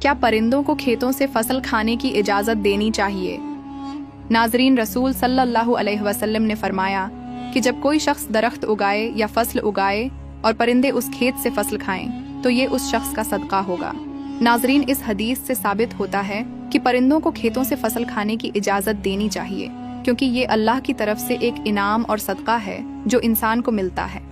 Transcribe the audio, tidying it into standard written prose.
क्या परिंदों को खेतों से फसल खाने की इजाज़त देनी चाहिए? नाजरीन, रसूल सल्लल्लाहु अलैहि वसल्लम ने फरमाया कि जब कोई शख्स दरख्त उगाए या फसल उगाए और परिंदे उस खेत से फसल खाएं तो ये उस शख्स का सदका होगा। नाजरीन, इस हदीस से साबित होता है कि परिंदों को खेतों से फसल खाने की इजाज़त देनी चाहिए, क्योंकि ये अल्लाह की तरफ से एक इनाम और सदका है जो इंसान को मिलता है।